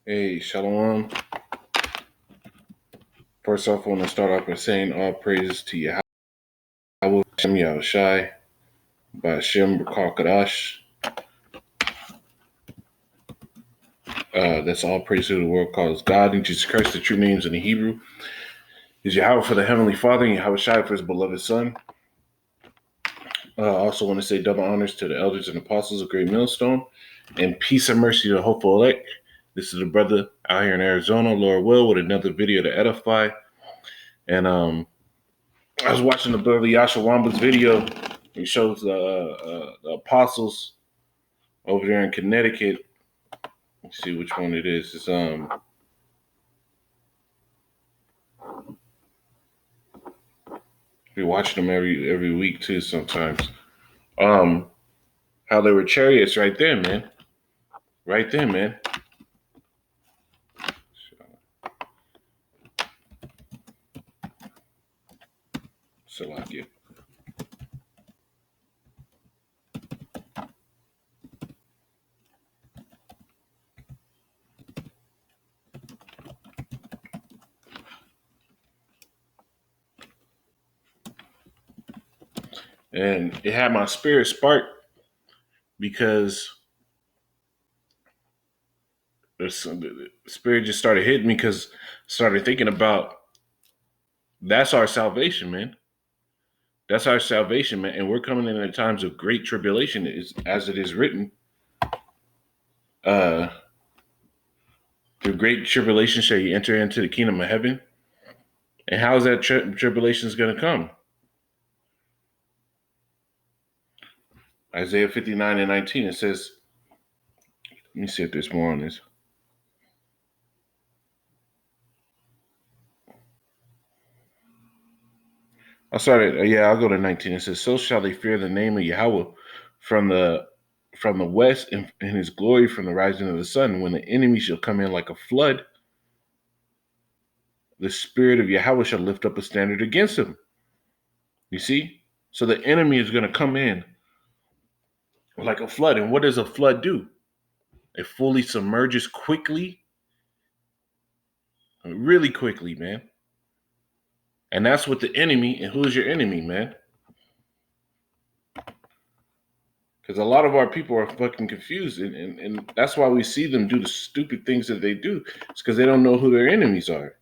Hey, Shalom. First off, I want to start off by saying all praises to Yahweh, Hashem Yahushai, Ba'ashem B'Kal Kadash. That's all praise to the world calls God and Jesus Christ. The true names in the Hebrew is Yahweh for the Heavenly Father and Yahushai for his beloved Son. I also want to say double honors to the elders and apostles of Great Millstone, and peace and mercy to the hopeful elect. This is a brother out here in Arizona, Lord Will, with another video to edify. And I was watching the brother Yasha Wamba's video. He shows the apostles over there in Connecticut. Let's see which one it is. It's we watch them every week too sometimes. How they were chariots right there, man. Right there, man. So like it. And it had my spirit sparked because the spirit just started hitting me because I started thinking about that's our salvation, man. That's our salvation, man. And we're coming in at times of great tribulation, as it is written. Through great tribulation shall you enter into the kingdom of heaven. And how is that tribulation is going to come? Isaiah 59:19, it says, let me see if there's more on this. I'll go to 19. It says, so shall they fear the name of Yahweh from the west, and his glory from the rising of the sun. When the enemy shall come in like a flood, the spirit of Yahweh shall lift up a standard against him. You see? So the enemy is going to come in like a flood. And what does a flood do? It fully submerges quickly, really quickly, man. And that's what the enemy, and who's your enemy, man? Because a lot of our people are fucking confused. And that's why we see them do the stupid things that they do. It's because they don't know who their enemies are.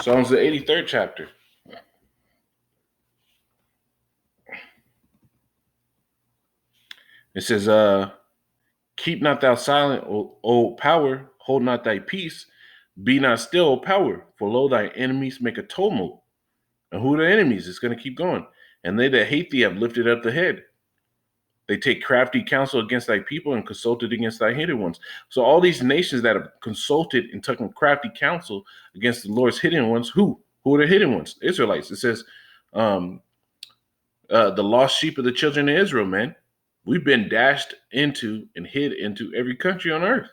Psalms the 83rd chapter. It says, keep not thou silent, O power, hold not thy peace, be not still, O power, for lo, thy enemies make a tumult. And who are the enemies? It's going to keep going. And they that hate thee have lifted up the head. They take crafty counsel against thy people and consulted against thy hidden ones. So all these nations that have consulted and taken crafty counsel against the Lord's hidden ones, who? Who are the hidden ones? Israelites. It says, the lost sheep of the children of Israel, man. We've been dashed into and hid into every country on earth.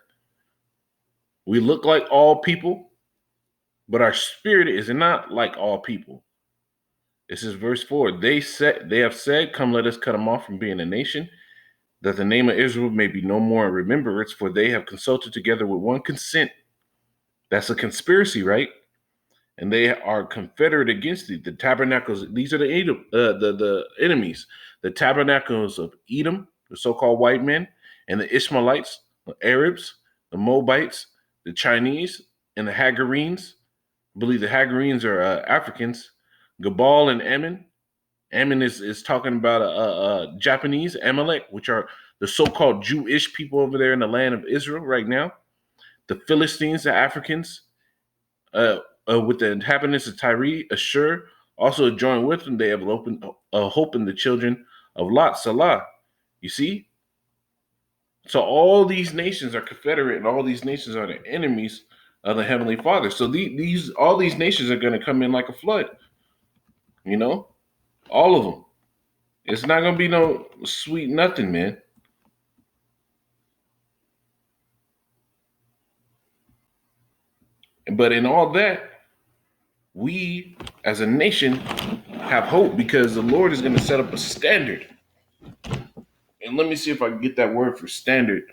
We look like all people, but our spirit is not like all people. This is verse 4. They have said, come, let us cut them off from being a nation, that the name of Israel may be no more in remembrance, for they have consulted together with one consent. That's a conspiracy, right? And they are confederate against thee. The tabernacles, these are the enemies. The tabernacles of Edom, the so-called white men, and the Ishmaelites, the Arabs, the Moabites, the Chinese, and the Hagarenes. I believe the Hagarenes are Africans. Gabal and Ammon. Ammon is talking about Japanese, Amalek, which are the so-called Jewish people over there in the land of Israel right now. The Philistines, the Africans, with the inhabitants of Tyre, Ashur, also joined with them. They have opened hope in the children of Lot, Salah. You see? So all these nations are confederate, and all these nations are the enemies of the Heavenly Father. So all these nations are going to come in like a flood. You know? All of them. It's not going to be no sweet nothing, man. But in all that, we as a nation have hope because the Lord is going to set up a standard. And let me see if I can get that word for standard.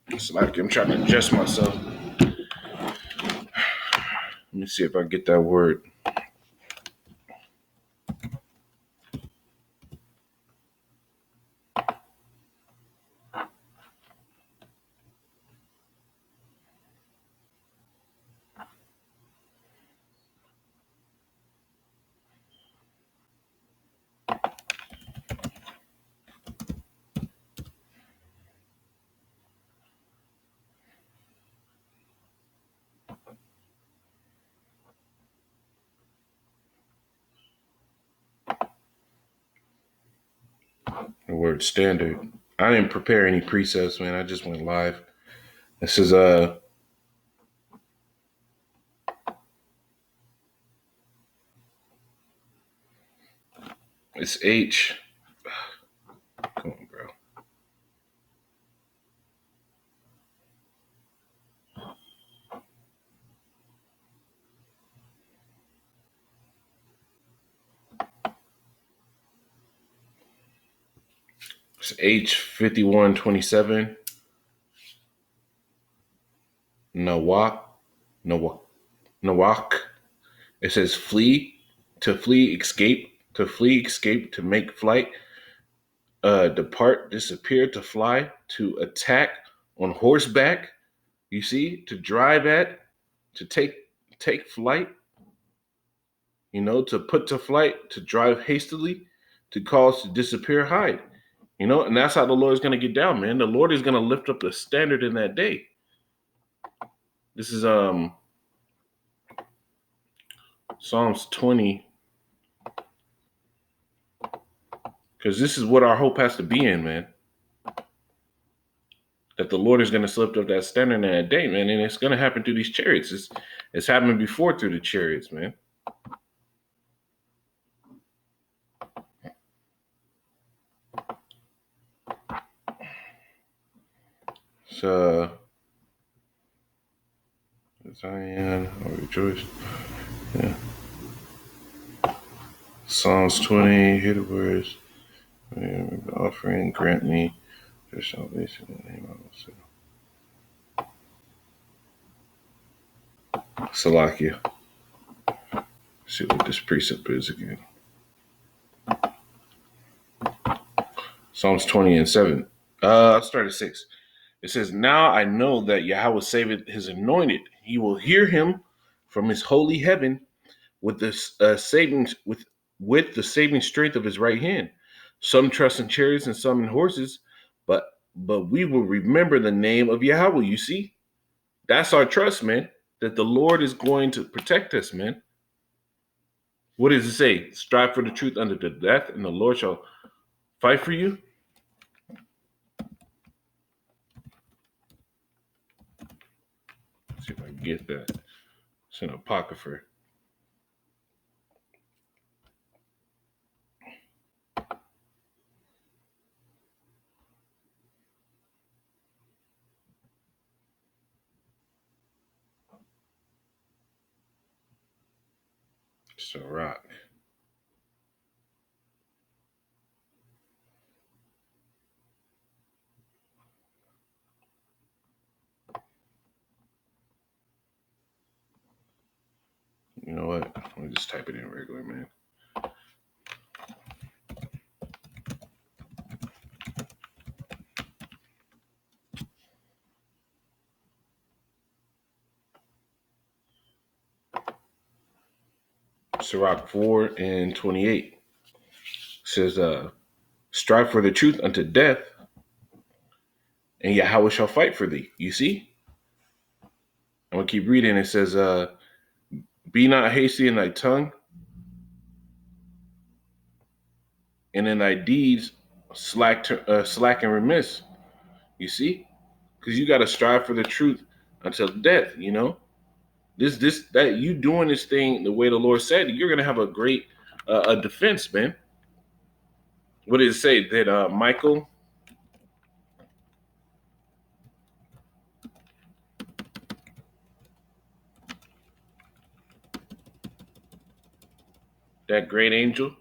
It's like I'm trying to adjust myself. Let me see if I get that word. The word standard. I didn't prepare any presets, man. I just went live. This is it's H. Come on, bro. It's H5127. Nawak. Nawak. Nawak. It says flee, escape, to make flight, depart, disappear, to fly, to attack on horseback. You see, to drive at, to take flight. To put to flight, to drive hastily, to cause, to disappear, hide. And that's how the Lord is going to get down, man. The Lord is going to lift up the standard in that day. This is Psalms 20, because this is what our hope has to be in, man. That the Lord is going to lift up that standard in that day, man, and it's going to happen through these chariots. It's happened before through the chariots, man. So, Zion, I rejoice. Yeah. Psalms 20, hear the words. Offering, grant me your salvation in the name of Salakia. See what this precept is again. Psalms 20 and 7. I'll start at 6. It says, "Now I know that Yahweh saveth his anointed. He will hear him from his holy heaven with the saving strength of his right hand. Some trust in chariots and some in horses, but we will remember the name of Yahweh." You see, that's our trust, man. That the Lord is going to protect us, man. What does it say? Strive for the truth unto the death, and the Lord shall fight for you. Let's see if I can get that. It's an apocrypha. It's a rock. You know what? Let me just type it in regular, man. Sirach 4 and 28 says, strive for the truth unto death, and Yahweh shall fight for thee. You see? I'm going to keep reading. It says, be not hasty in thy tongue, and in thy deeds slack and remiss. You see? Because you got to strive for the truth until death, that you doing this thing the way the Lord said, you're going to have a great a defense, man. What did it say? That Michael, that great angel,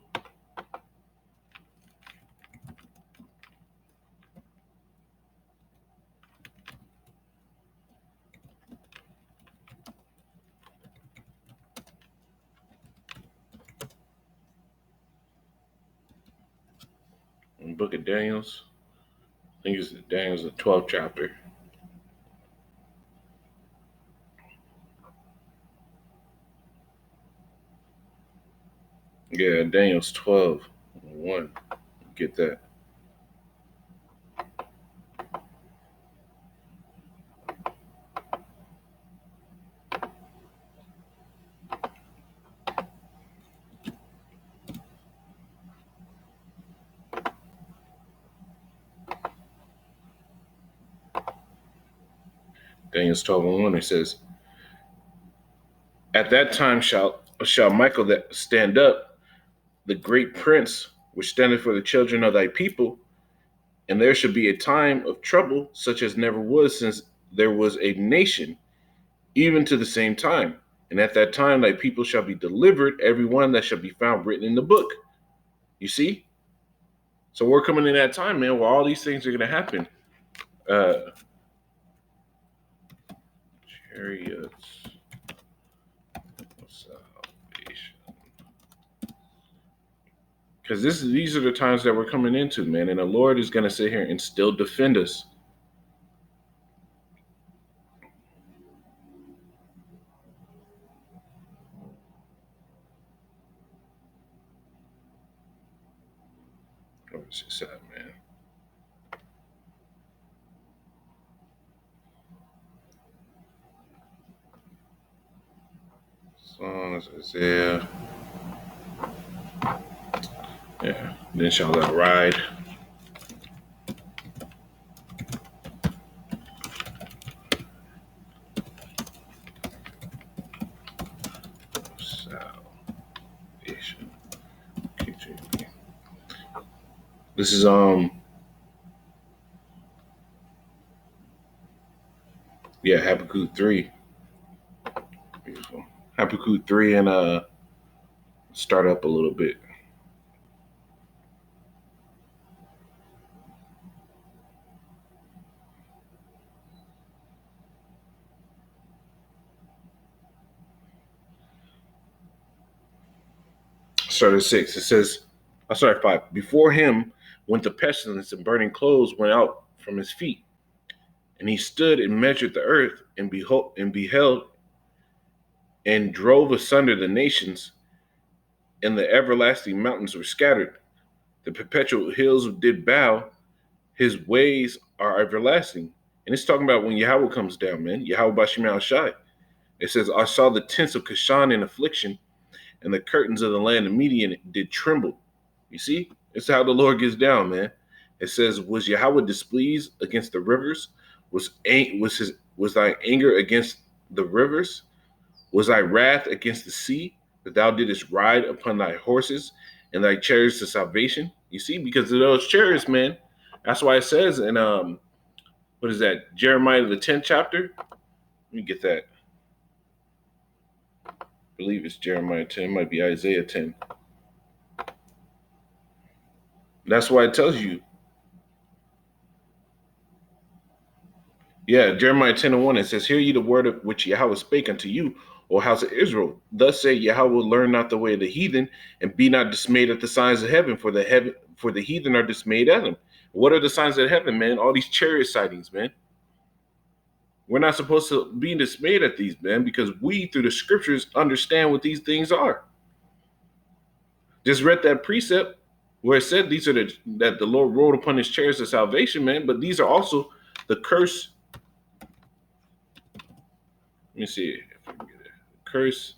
Book of Daniel's. I think it's Daniel's the 12th chapter. Yeah, Daniel's 12. 1. Get that. Daniel's 12 and 1. It says, at that time shall Michael that stand up, the great prince, which standeth for the children of thy people, and there shall be a time of trouble such as never was since there was a nation, even to the same time. And at that time thy people shall be delivered, every one that shall be found written in the book. You see? So we're coming in that time, man, where all these things are going to happen. Chariots of salvation. Because these are the times that we're coming into, man. And the Lord is going to sit here and still defend us. What's it say, man? Songs, Isaiah. Yeah. Then shall thou ride. Salvation. KJV. This is Habakkuk 3. Beautiful. Habakkuk 3 and start up a little bit. Start at 6. It says, I start at 5. Before him went the pestilence, and burning clothes went out from his feet. And he stood and measured the earth, and beheld and drove asunder the nations, and the everlasting mountains were scattered. The perpetual hills did bow. His ways are everlasting. And it's talking about when Yahweh comes down, man. Yahweh Bashim Shai. It says, I saw the tents of Kashan in affliction, and the curtains of the land of Midian did tremble. You see? It's how the Lord gets down, man. It says, was Yahweh displeased against the rivers? Was thy anger against the rivers? Was thy wrath against the sea, that thou didst ride upon thy horses and thy chariots of salvation? You see, because of those chariots, man. That's why it says in what is that? Jeremiah the 10th chapter. Let me get that. I believe it's Jeremiah 10. It might be Isaiah 10. That's why it tells you. Yeah, Jeremiah 10 and 1, it says, hear ye the word of which Yahweh spake unto you, O house of Israel. Thus say Yahweh, learn not the way of the heathen, and be not dismayed at the signs of heaven, for the heathen are dismayed at them. What are the signs of heaven, man? All these chariot sightings, man. We're not supposed to be dismayed at these, man, because we, through the scriptures, understand what these things are. Just read that precept where it said these are that the Lord rode upon his chariots of salvation, man, but these are also the curse. Let me see if I can get it. Curse.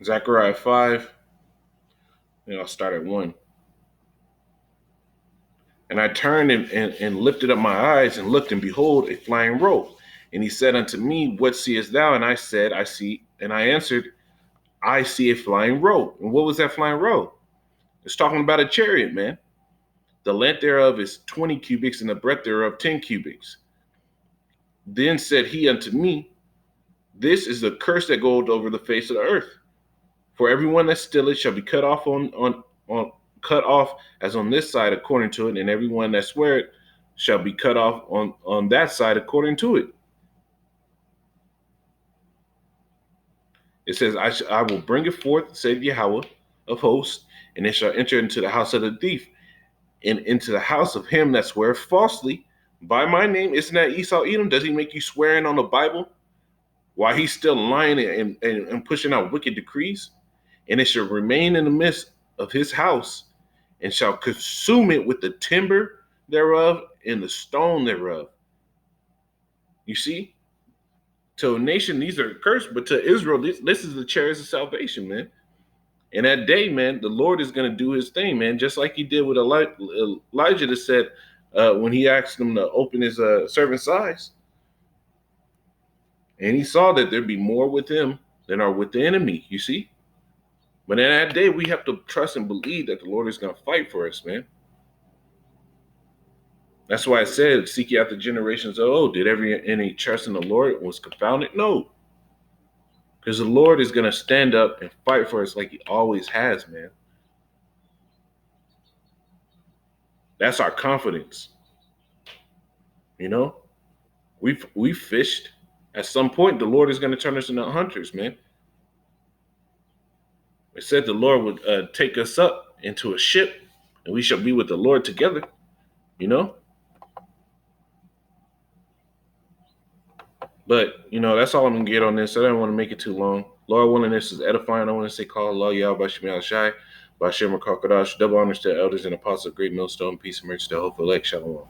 Zechariah 5. And I'll start at 1. And I turned and lifted up my eyes and looked, and behold, a flying robe. And he said unto me, what seest thou? And I said, I see. And I answered, I see a flying robe. And what was that flying robe? It's talking about a chariot, man. The length thereof is 20 cubits, and the breadth thereof 10 cubits. Then said he unto me, this is the curse that goeth over the face of the earth, For everyone that stealeth shall be cut off on cut off as on this side according to it, and everyone that sweareth shall be cut off on that side according to it. It says, I will bring it forth, said Yahweh of hosts, and it shall enter into the house of the thief, and into the house of him that sweareth falsely by my name. Isn't that Esau Edom? Does he make you swearing on the Bible while he's still lying and pushing out wicked decrees? And it shall remain in the midst of his house, and shall consume it with the timber thereof and the stone thereof. You see? To a nation, these are cursed, but to Israel, this is the chariots of salvation, man. And that day, man, the Lord is going to do his thing, man, just like he did with Elijah that said when he asked him to open his servant's eyes. And he saw that there'd be more with him than are with the enemy, you see? But in that day, we have to trust and believe that the Lord is going to fight for us, man. That's why I said, seek ye after generations of old. Did any trust in the Lord was confounded? No. Because the Lord is going to stand up and fight for us like he always has, man. That's our confidence. You know? We fished. At some point, the Lord is going to turn us into hunters, man. It said the Lord would take us up into a ship, and we shall be with the Lord together, you know? But, that's all I'm going to get on this. I don't want to make it too long. Lord willing, this is edifying. I want to say, call Allah, Yahweh, Bashim Al-Shai, Bashim Al-Kakadash, double honors to elders and apostles of Great Millstone, peace and mercy to hopeful elect, Shalom.